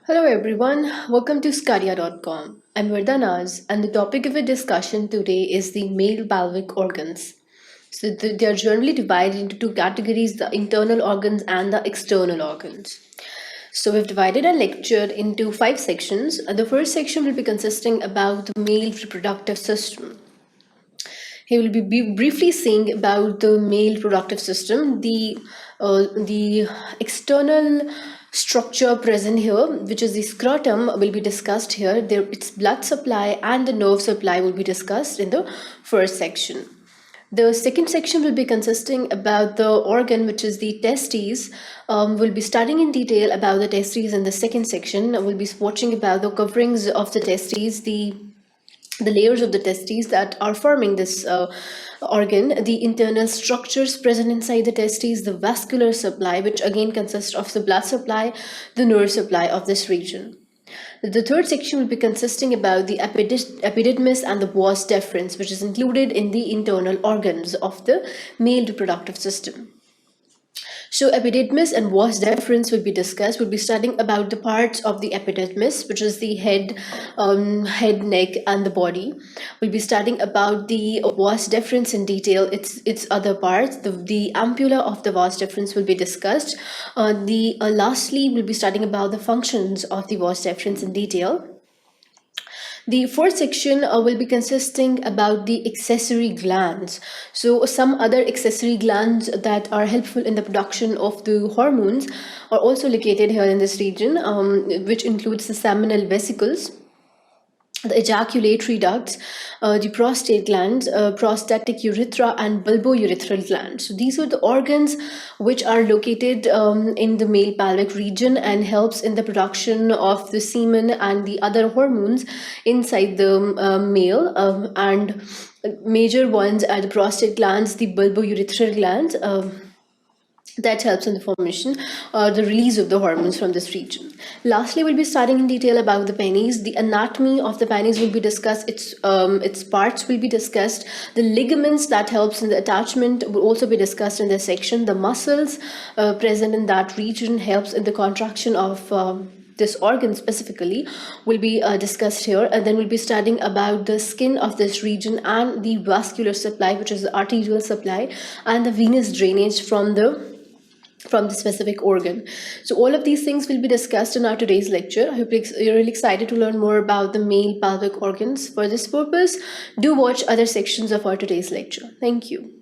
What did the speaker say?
Hello everyone, welcome to sqadia.com. I'm Vardhanaz and the topic of a discussion today is the male pelvic organs. They are generally divided into two categories, the internal organs and the external organs. So we've divided our lecture into 5 sections. The first section will be consisting about the male reproductive system. He will be briefly saying about the male reproductive system, the external structure present here, which is the scrotum, will be discussed here. Its blood supply and the nerve supply will be discussed in the first section. The second section will be consisting about the organ, which is the testes. We'll be studying in detail about the testes in the second section. We'll be watching about the coverings of the testes, the layers of the testes that are forming this organ, the internal structures present inside the testes, the vascular supply, which again consists of the blood supply, the nerve supply of this region. The third section will be consisting about the epididymis and the vas deferens, which is included in the internal organs of the male reproductive system. So epididymis and vas deferens will be discussed. We'll be studying about the parts of the epididymis, which is the head, neck, and the body. We'll be studying about the vas deferens in detail, its other parts. The ampulla of the vas deferens will be discussed. Lastly, we'll be studying about the functions of the vas deferens in detail. The fourth section will be consisting about the accessory glands. So some other accessory glands that are helpful in the production of the hormones are also located here in this region, which includes the seminal vesicles, the ejaculatory ducts, the prostate glands, prostatic urethra, and bulbourethral glands. So these are the organs which are located in the male pelvic region and helps in the production of the semen and the other hormones inside the male. And major ones are the prostate glands, the bulbourethral glands. That helps in the formation or the release of the hormones from this region. Lastly, we'll be studying in detail about the penis. The anatomy of the penis will be discussed. Its parts will be discussed. The ligaments that helps in the attachment will also be discussed in this section. The muscles present in that region helps in the contraction of this organ specifically will be discussed here, and then we'll be studying about the skin of this region and the vascular supply, which is the arterial supply, and the venous drainage from the specific organ. So all of these things will be discussed in our today's lecture. I hope you're really excited to learn more about the male pelvic organs. For this purpose, do watch other sections of our today's lecture. Thank you.